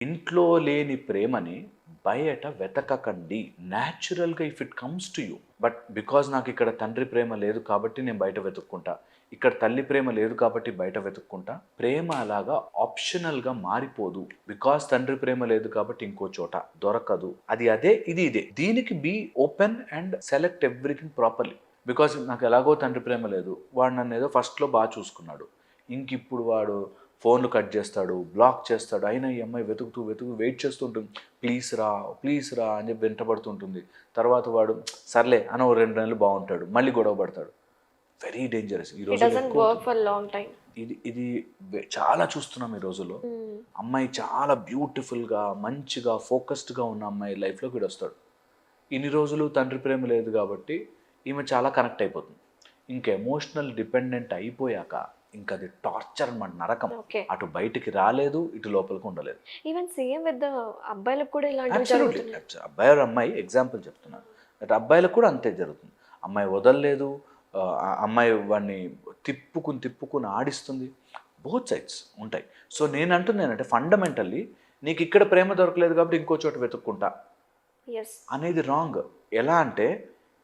ఇంట్లో లేని ప్రేమని బయట వెతకకండి. న్యాచురల్‌గా if it comes to you. But because నాకిక్కడ తండ్రి ప్రేమ లేదు కాబట్టి నేను బయట వెతుక్కుంటా. ఇక్కడ తల్లి ప్రేమ లేదు కాబట్టి బయట వెతుక్కుంటా. ప్రేమ అలాగా ఆప్షనల్‌గా మారిపోదు. బికాజ్ తండ్రి ప్రేమ లేదు కాబట్టి ఇంకో చోట దొరకదు. అది అదే, ఇది ఇదే. దీనికి be open and select everything properly. Because నాకు ఎలాగో తండ్రి ప్రేమ లేదు. వాడు నన్నేదో ఫస్ట్‌లో చూసుకున్నాడు. ఇంకిప్పుడు వాడు ఫోన్లు కట్ చేస్తాడు, బ్లాక్ చేస్తాడు. అయినా ఈ అమ్మాయి వెతుకుతూ వెయిట్ చేస్తూ ఉంటుంది. ప్లీజ్ రా అని చెప్పి వెంటబడుతుంటుంది. తర్వాత వాడు సర్లే అని ఓ 2 నెలలు బాగుంటాడు, మళ్ళీ గొడవ పడతాడు. వెరీ డేంజరస్ ఈ ఇట్ రోజుల్లో. డజంట్ ఎక్కువ వర్క్ అవుతుంది. For long time. ఇది చాలా చూస్తున్నాం ఈ రోజుల్లో. అమ్మాయి చాలా బ్యూటిఫుల్గా మంచిగా ఫోకస్డ్గా ఉన్న అమ్మాయి లైఫ్లోకి వీడు వస్తాడు. ఇన్ని రోజులు తండ్రి ప్రేమ లేదు కాబట్టి ఈమె చాలా కనెక్ట్ అయిపోతుంది. ఇంకా ఎమోషనల్ డిపెండెంట్ అయిపోయాక ఇంకా అది టార్చర్ అన్నమాట, నరకం. ఓకే. అటు బయటికి రాలేదు, ఇటు లోపలికి ఉండలేదు. ఈవెన్ సేమ్ విత్ అబ్బాయిలకు కూడా ఇలాంటివి అబ్సల్యూట్లీ. జరుగుతున్నాయి. అబ్బాయి ఆర్ అమ్మాయి ఎగ్జాంపుల్ చెప్తున్నాను. అటు అబ్బాయిలకు కూడా అంతే జరుగుతుంది. అమ్మాయి వదలలేదు, ఆ అమ్మాయి వాడిని తిప్పుకుని ఆడిస్తుంది. బోత్ సైడ్స్ ఉంటాయి. సో నేను అంటున్నానంటే ఫండమెంటల్లీ నీకు ఇక్కడ ప్రేమ దొరకలేదు కాబట్టి ఇంకో చోట వెతుక్కుంటా ఎస్. అనేది రాంగ్. ఎలా అంటే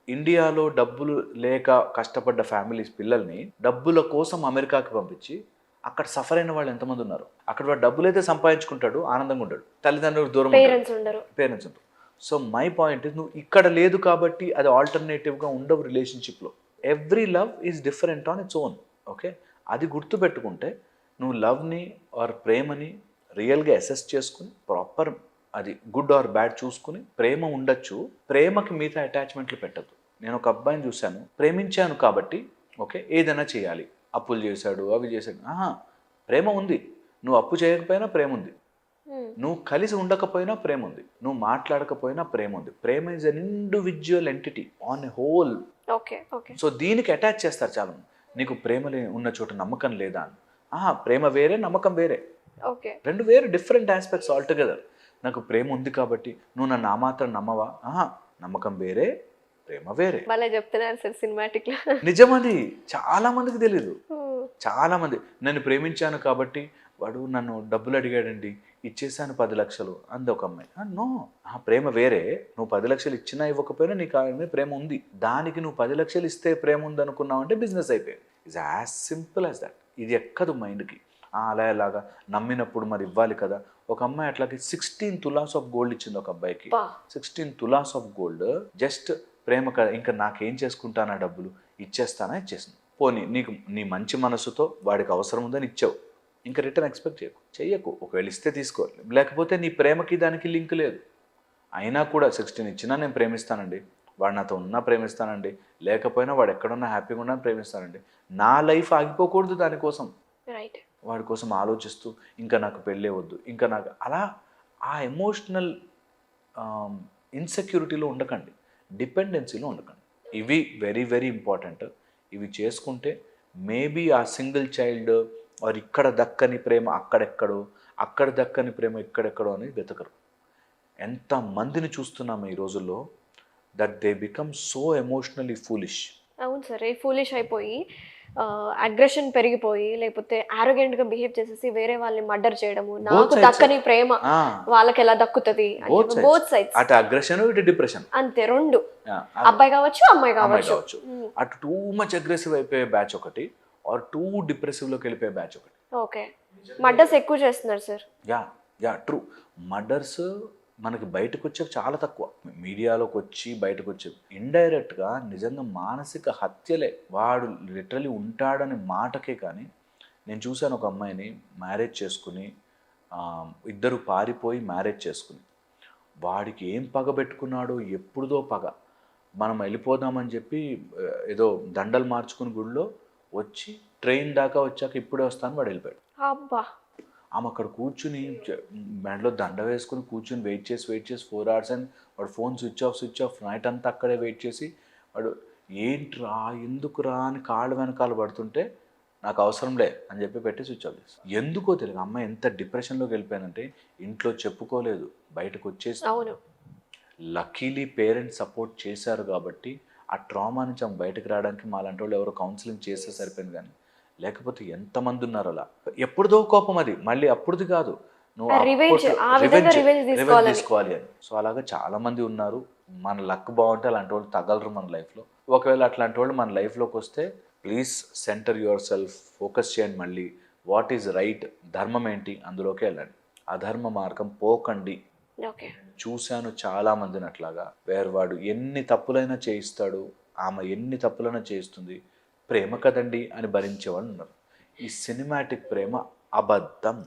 ఇండియాలో డబ్బులు లేక కష్టపడ్డ ఫ్యామిలీస్ పిల్లల్ని డబ్బుల కోసం అమెరికాకి పంపించి అక్కడ సఫర్ అయిన వాళ్ళు ఎంతమంది ఉన్నారు. అక్కడ వాడు డబ్బులు అయితే సంపాదించుకుంటాడు, ఆనందంగా ఉంటాడు, తల్లిదండ్రులకు దూరం పేరెంట్స్ ఉండరు. పేరెంట్స్ ఉంటారు. సో మై పాయింట్ నువ్వు ఇక్కడ లేదు కాబట్టి అది ఆల్టర్నేటివ్గా ఉండవు రిలేషన్షిప్లో. Every love is different on its own. Okay, అది గుర్తుపెట్టుకుంటే నువ్వు లవ్ని ఆర్ ప్రేమని రియల్గా అసెస్ చేసుకుని ప్రాపర్ అది గుడ్ ఆర్ బ్యాడ్ చూసుకుని ప్రేమ ఉండొచ్చు. ప్రేమకి మిగతా అటాచ్మెంట్లు పెట్టద్దు. నేను ఒక అబ్బాయిని చూశాను, ప్రేమించాను కాబట్టి ఓకే ఏదైనా చేయాలి, అప్పులు చేశాడు అవి చేశాడు. ప్రేమ ఉంది, నువ్వు అప్పు చేయకపోయినా ప్రేమ ఉంది, నువ్వు కలిసి ఉండకపోయినా ప్రేమ ఉంది, నువ్వు మాట్లాడకపోయినా ప్రేమ ఉంది. ప్రేమ is an individual entity on a whole. Okay. Okay. So దీనికి అటాచ్ చేస్తారు చాలా మంది. నీకు ప్రేమ ఉన్న చోట నమ్మకం లేదా అని. ప్రేమ వేరే, నమ్మకం వేరే. ఓకే. రెండు వేరు డిఫరెంట్ ఆస్పెక్ట్స్ ఆల్టుగెదర్. నాకు ప్రేమ ఉంది కాబట్టి నువ్వు నన్ను ఆ మాత్రం నమ్మవా? నమ్మకం వేరే, ప్రేమ వేరే. భలే చెప్తున్నారు సార్ సినిమాటిక్ లో. నిజమది చాలా మందికి తెలీదు. చాలా మంది నన్ను ప్రేమించాను కాబట్టి వాడు నన్ను డబ్బులు అడిగాడండి, ఇచ్చేసాను 10 లక్షలు అంది ఒక అమ్మాయి. నో, ప్రేమ వేరే. నువ్వు 10 లక్షలు ఇచ్చినా ఇవ్వకపోయినా నీకు ఆయన మీద ప్రేమ ఉంది. దానికి నువ్వు 10 లక్షలు ఇస్తే ప్రేమ ఉంది అనుకున్నావు అంటే బిజినెస్ అయిపోయింది. It's as simple as that. ఇది ఎక్కదు మైండ్కి. అలాగా నమ్మినప్పుడు మరి ఇవ్వాలి కదా. ఒక అమ్మాయి అట్లాగే 16 తులాస్ ఆఫ్ గోల్డ్ ఇచ్చింది ఒక అబ్బాయికి. 16 తులాస్ ఆఫ్ గోల్డ్ జస్ట్ ప్రేమ కదా, ఇంకా నాకేం చేసుకుంటానా డబ్బులు, ఇచ్చేసింది. పోనీ నీకు నీ మంచి మనసుతో వాడికి అవసరం ఉందని ఇచ్చావు, ఇంకా రిటర్న్ ఎక్స్పెక్ట్ చెయ్యకు. ఒకవేళ ఇస్తే తీసుకోవాలి, లేకపోతే నీ ప్రేమకి దానికి లింక్ లేదు. అయినా కూడా 16 ఇచ్చినా నేను ప్రేమిస్తానండి, వాడు నాతో ఉన్నా ప్రేమిస్తానండి, లేకపోయినా వాడు ఎక్కడున్నా హ్యాపీగా ఉన్నా ప్రేమిస్తానండి. నా లైఫ్ ఆగిపోకూడదు దానికోసం. రైట్. వాడి కోసం ఆలోచిస్తూ ఇంకా నాకు పెళ్ళే వద్దు, ఇంకా నాకు అలా ఆ ఎమోషనల్ ఇన్సెక్యూరిటీలో ఉండకండి, డిపెండెన్సీలో ఉండకండి. ఇవి వెరీ వెరీ ఇంపార్టెంట్. ఇవి చేసుకుంటే మేబీ ఆ సింగిల్ చైల్డ్ ఆర్ ఇక్కడ దక్కని ప్రేమ అక్కడెక్కడో, అక్కడ దక్కని ప్రేమ ఇక్కడెక్కడో అని వెతకరు. ఎంతమందిని చూస్తున్నాము ఈ రోజుల్లో that they become so emotionally foolish. అవును సార్, ఈ ఫూలిష్ అయిపోయి అగ్రెషన్ పెరిగిపోయి లేకపోతే ఆరోగెంట్ గా బిహేవ్ చేసేసి వేరే వాళ్ళని మర్డర్ చేయడము, నాకు దక్కని ప్రేమ వాళ్ళకి ఎలా దక్కుతుంది, బోత్ సైడ్స్. అటు అగ్రెషన్, ఇటు డిప్రెషన్. అంతే, రెండు. అబ్బాయి కావచ్చు, అమ్మాయి కావచ్చు. అటు టూ మచ్ అగ్రెసివ్ అయిపోయే బ్యాచ్ ఒకటి, ఆర్ టూ డిప్రెసివ్ లోకి వెళ్ళిపోయే బ్యాచ్ ఒకటి. ఓకే. మర్డర్స్ ఎక్కువ చేస్తున్నారు సార్. Yeah true. మర్డర్స్ మనకి బయటకు వచ్చే చాలా తక్కువ, మీడియాలోకి వచ్చి బయటకు వచ్చే ఇండైరెక్ట్గా నిజంగా మానసిక హత్యలే. వాడు లిటరలీ ఉంటాడని మాటకే. కానీ నేను చూశాను ఒక అమ్మాయిని మ్యారేజ్ చేసుకుని, ఇద్దరు పారిపోయి మ్యారేజ్ చేసుకుని, వాడికి ఏం పగ పెట్టుకున్నాడో, ఎప్పుడుదో పగ. మనం వెళ్ళిపోదామని చెప్పి ఏదో దండలు మార్చుకుని గుడిలో వచ్చి ట్రైన్ దాకా వచ్చాక ఇప్పుడే వస్తాను వాడు వెళ్ళిపోయాడు. అబ్బా. ఆమె అక్కడ కూర్చుని మెడలో దండ వేసుకుని కూర్చుని వెయిట్ చేసి 4 hours అని వాడు ఫోన్ స్విచ్ ఆఫ్ నైట్ అంతా అక్కడే వెయిట్ చేసి వాడు ఏంట్రా ఎందుకురా అని కాళ్ళు వెనకాల పడుతుంటే నాకు అవసరంలే అని చెప్పి పెట్టి స్విచ్ ఆఫ్ చేసి. ఎందుకో తెలియదు అమ్మాయి ఎంత డిప్రెషన్లోకి వెళ్ళిపోయానంటే ఇంట్లో చెప్పుకోలేదు, బయటకు వచ్చేసి. లక్కీలీ పేరెంట్స్ సపోర్ట్ చేశారు కాబట్టి ఆ ట్రామా నుంచి ఆమె బయటకు రావడానికి మాలాంటి వాళ్ళు ఎవరో కౌన్సిలింగ్ చేస్తే సరిపోయింది. కానీ లేకపోతే ఎంతమంది ఉన్నారు అలా. ఎప్పుడుదో కోపం, అది మళ్ళీ అప్పుడుది కాదు. రివెంజ్ ఆ విధంగా రివెంజ్ రివెంజ్ తీసుకోవాలి అని. సో అలాగా చాలా మంది ఉన్నారు. మన లక్ బాగుంటే అలాంటి వాళ్ళు తగలరు మన లైఫ్లో. ఒకవేళ అట్లాంటి వాళ్ళు మన లైఫ్లోకి వస్తే please centre your self, focus చేయండి మళ్ళీ. వాట్ ఈజ్ రైట్, ధర్మం ఏంటి, అందులోకి వెళ్ళండి. అధర్మ మార్గం పోకండి. ఓకే. చూశాను చాలా మందిని అట్లాగా, వాడు ఎన్ని తప్పులైనా చేయిస్తాడు, ఆమె ఎన్ని తప్పులైనా చేయిస్తుంది, ప్రేమ కదండి అని భరించేవాళ్ళు ఉన్నారు. ఈ సినిమాటిక్ ప్రేమ అబద్ధం.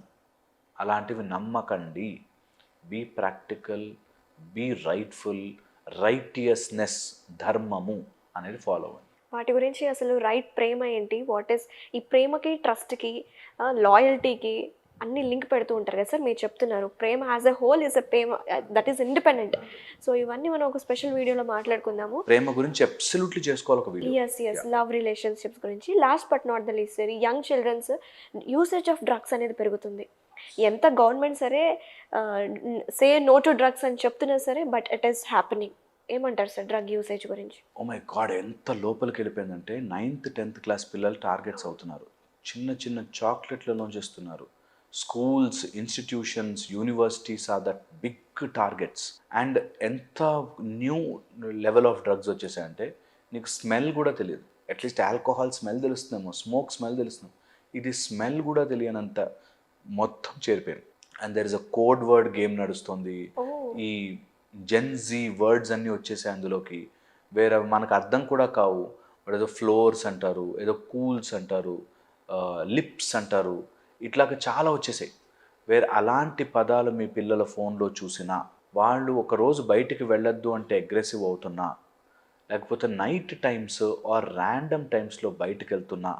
అలాంటివి నమ్మకండి. Be practical, be rightful, righteousness, ధర్మము అనేది ఫాలో అవ్వండి. వాటి గురించి అసలు రైట్ ప్రేమ ఏంటి, వాట్ ఈస్ ఈ ప్రేమకి, ట్రస్ట్కి, లాయల్టీకి అన్ని లింక్ పెడుతూ ఉంటారు కదా సార్. మీరు చెప్తున్నారు ప్రేమ as a whole is a ప్రేమ దట్ ఈస్ ఇండిపెండెంట్. సో ఇవన్నీ మనం ఒక స్పెషల్ వీడియోలో మాట్లాడుకుందాము. ప్రేమ గురించి అబ్సల్యూట్లీ చేసుకోవాలి ఒక వీడియో. ఎస్ లవ్ రిలేషన్షిప్స్ గురించి. Last but not the least sir, young childrens usage of drugs అనేది పెరుగుతుంది. ఎంత గవర్నమెంట్ సరే సే నో టు డ్రగ్స్ అని చెప్తున్నా సరే, బట్ ఇట్ ఈస్ హ్యాపెనింగ్. ఏమంటారు సార్ డ్రగ్ యూసేజ్ గురించి? ఓ మై గాడ్, ఎంత లోపలికి వెళ్ళిపోయిందంటే 9th 10th క్లాస్ పిల్లలు టార్గెట్స్ అవుతున్నారు. చిన్న చిన్న చాక్లెట్లలోంచి ఇస్తున్నారు. Schools, institutions, universities are that big targets. And ఎంత న్యూ లెవెల్ ఆఫ్ డ్రగ్స్ వచ్చేసాయంటే నీకు స్మెల్ కూడా తెలియదు. అట్లీస్ట్ ఆల్కహాల్ స్మెల్ తెలుస్తుందేమో, స్మోక్ స్మెల్ తెలుస్తుంది, ఇది స్మెల్ కూడా తెలియనంత మొత్తం చేరిపోయింది. And there is a code word game నడుస్తుంది. ఈ జెన్జీ వర్డ్స్ అన్నీ వచ్చేసాయి అందులోకి, వేరే మనకు అర్థం కూడా కావు. ఏదో ఫ్లోర్స్ అంటారు, ఏదో కూల్స్ అంటారు, లిప్స్ అంటారు, ఇట్లాగ చాలా వచ్చేసాయి. అలాంటి పదాలు మీ పిల్లల ఫోన్లో చూసినా, వాళ్ళు ఒకరోజు బయటికి వెళ్ళొద్దు అంటే అగ్రెసివ్ అవుతున్నా, లేకపోతే నైట్ టైమ్స్ ఆర్ ర్యాండమ్ టైమ్స్లో బయటికి వెళ్తున్నా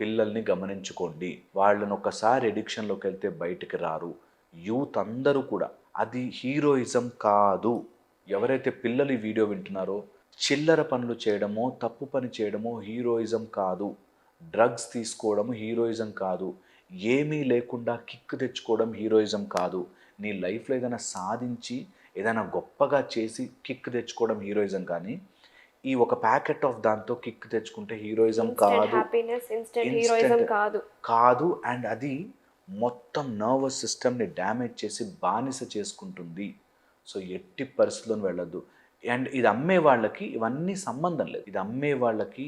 పిల్లల్ని గమనించుకోండి. వాళ్ళని ఒకసారి ఎడిక్షన్లోకి వెళ్తే బయటికి రారు. యూత్ అందరూ కూడా. అది హీరోయిజం కాదు. ఎవరైతే పిల్లలు ఈ వీడియో వింటున్నారో, చిల్లర పనులు చేయడమో, తప్పు పని చేయడమో హీరోయిజం కాదు. డ్రగ్స్ తీసుకోవడము హీరోయిజం కాదు. ఏమీ లేకుండా కిక్ తెచ్చుకోవడం హీరోయిజం కాదు. నీ లైఫ్లో ఏదైనా సాధించి, ఏదైనా గొప్పగా చేసి కిక్ తెచ్చుకోవడం హీరోయిజం. కానీ ఈ ఒక ప్యాకెట్ ఆఫ్ దాంతో కిక్ తెచ్చుకుంటే హీరోయిజం కాదు. అండ్ అది మొత్తం నర్వస్ సిస్టమ్ని డ్యామేజ్ చేసి బానిస చేసుకుంటుంది. సో ఎట్టి పరిస్థితుల్లో వెళ్ళొద్దు. అండ్ ఇది అమ్మే వాళ్ళకి ఇవన్నీ సంబంధం లేదు. ఇది అమ్మే వాళ్ళకి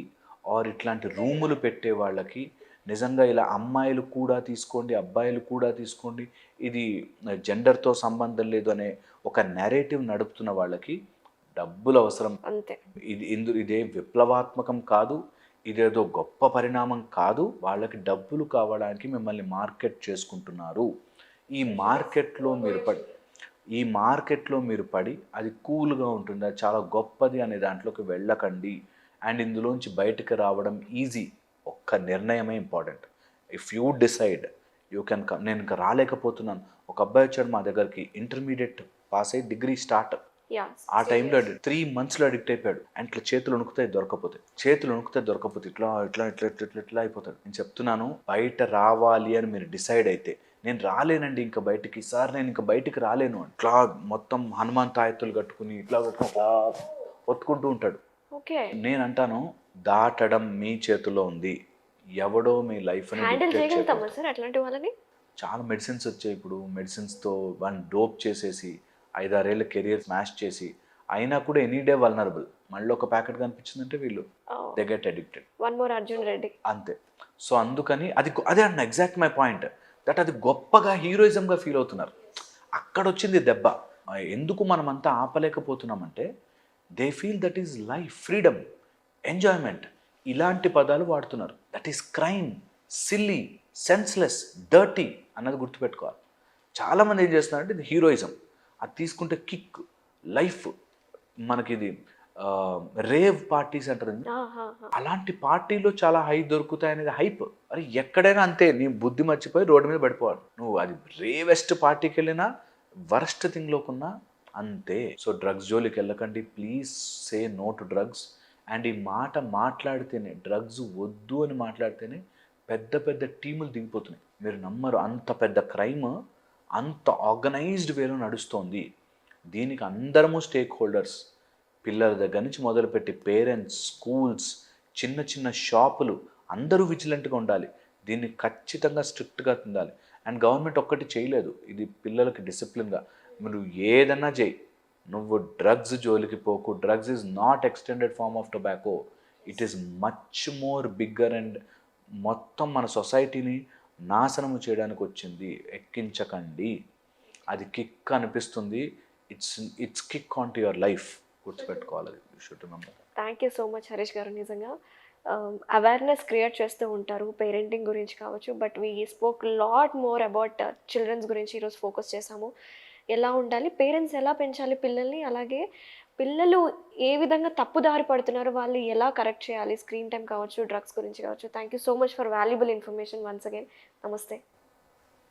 ఆర్ ఇట్లాంటి రూములు పెట్టే వాళ్ళకి, నిజంగా ఇలా అమ్మాయిలు కూడా తీసుకోండి, అబ్బాయిలు కూడా తీసుకోండి, ఇది జెండర్తో సంబంధం లేదు అనే ఒక నెరేటివ్ నడుపుతున్న వాళ్ళకి డబ్బులు అవసరం అంతే. ఇదే విప్లవాత్మకం కాదు, ఇదేదో గొప్ప పరిణామం కాదు. వాళ్ళకి డబ్బులు కావడానికి మిమ్మల్ని మార్కెట్ చేసుకుంటున్నారు. ఈ మార్కెట్లో మీరు పడి అది కూల్గా ఉంటుంది, అది చాలా గొప్పది అనే దాంట్లోకి వెళ్ళకండి. అండ్ ఇందులోంచి బయటకు రావడం ఈజీ. ఒక్క నిర్ణయమే important. If you decide you can come. నేను ఇంకా రాలేకపోతున్నాను. ఒక అబ్బాయి వచ్చాడు మా దగ్గరికి, ఇంటర్మీడియట్ పాస్ అయ్యి డిగ్రీ స్టార్ట్. ఆ టైంలో 3 monthsలో అడిక్ట్ అయిపోయాడు. అండ్ ఇట్లా చేతులు వణుకుతాయి దొరకపోతే, ఇట్లా ఇట్లా ఇట్లా ఇట్లా ఇట్లా అయిపోతాడు. నేను చెప్తున్నాను, బయట రావాలి అని మీరు డిసైడ్ అయితే, నేను రాలేనండి ఇంకా బయటికి, సార్ నేను ఇంకా బయటికి రాలేను, ఇట్లా మొత్తం హనుమాన్ తాయెత్తులు కట్టుకుని ఇట్లా ఒత్తుకుంటూ ఉంటాడు. నేను అంటాను, దాటడం మీ చేతిలో ఉంది. ఎవడో మీ లైఫ్ని చాలా మెడిసిన్స్ వచ్చాయి ఇప్పుడు. మెడిసిన్స్తో వాళ్ళని డోప్ చేసేసి 5-6 ఏళ్ళ కెరియర్ స్మాష్ చేసి, అయినా కూడా ఎనీ డే వల్నరబుల్. మళ్ళీ ఒక ప్యాకెట్ కనిపించిందంటే వీళ్ళు they get addicted. One more Arjun Reddy అంతే. సో అందుకని అదే అన్న ఎగ్జాక్ట్ మై పాయింట్, దట్ అది గొప్పగా హీరోయిజంగా ఫీల్ అవుతున్నారు. అక్కడ వచ్చింది దెబ్బ. ఎందుకు మనమంతా ఆపలేకపోతున్నామంటే they feel that is life, freedom, enjoyment. ఇలాంటి పదాలు వాడుతున్నారు. That is crime, silly, senseless, dirty అన్నది గుర్తుపెట్టుకోవాలి. చాలామంది ఏం చేస్తున్నారంటే ఇది హీరోయిజం, అది తీసుకుంటే కిక్, లైఫ్. మనకి ఇది రేవ్ పార్టీస్ అంటారు, అలాంటి పార్టీలో చాలా హై దొరుకుతాయి అనేది హైప్. అరే ఎక్కడైనా అంతే, నీ బుద్ధి మర్చిపోయి రోడ్డు మీద పడిపోవాలి. నువ్వు అది రేవెస్ట్ పార్టీకి వెళ్ళినా, వరస్ట్ థింగ్లోకున్నా అంతే. సో డ్రగ్స్ జోలికి వెళ్ళకండి. Please say no to drugs. And ఈ మాట మాట్లాడితేనే, డ్రగ్స్ వద్దు అని మాట్లాడితేనే పెద్ద పెద్ద టీములు దిగిపోతున్నాయి. మీరు నమ్మరు, అంత పెద్ద క్రైమ్ అంత ఆర్గనైజ్డ్ వేలో నడుస్తోంది. దీనికి అందరము స్టేక్ హోల్డర్స్. పిల్లల దగ్గర నుంచి మొదలుపెట్టి పేరెంట్స్, స్కూల్స్, చిన్న చిన్న షాపులు, అందరూ విజిలెంట్గా ఉండాలి. దీన్ని ఖచ్చితంగా స్ట్రిక్ట్గా ఉండాలి. అండ్ గవర్నమెంట్ ఒక్కటి చేయలేదు, ఇది పిల్లలకి డిసిప్లిన్గా నువ్వు ఏదన్నా చేయి, నువ్వు డ్రగ్స్ జోలికి పోకు. Drugs is not extended form of tobacco, it is much more bigger and మొత్తం మన సొసైటీని నాశనము చేయడానికి వచ్చింది. ఎక్కించకండి, అది కిక్ అనిపిస్తుంది, it's kick on to your life. గుర్తుపెట్టుకోవాలి, అది you should remember. Thank you so much Harish garu. నిజంగా అవేర్నెస్ క్రియేట్ చేస్తూ ఉంటారు పేరెంటింగ్ గురించి కావచ్చు, but we spoke lot more about childrens గురించి ఈరోజు ఫోకస్ చేసాము. ఎలా ఉండాలి, పేరెంట్స్ ఎలా పెంచాలి పిల్లల్ని, అలాగే పిల్లలు ఏ విధంగా తప్పుదారి పడుతున్నారు, వాళ్ళు ఎలా కరెక్ట్ చేయాలి, స్క్రీన్ టైం కావచ్చు, డ్రగ్స్ గురించి కావచ్చు. Thank you so much for valuable information once again. నమస్తే.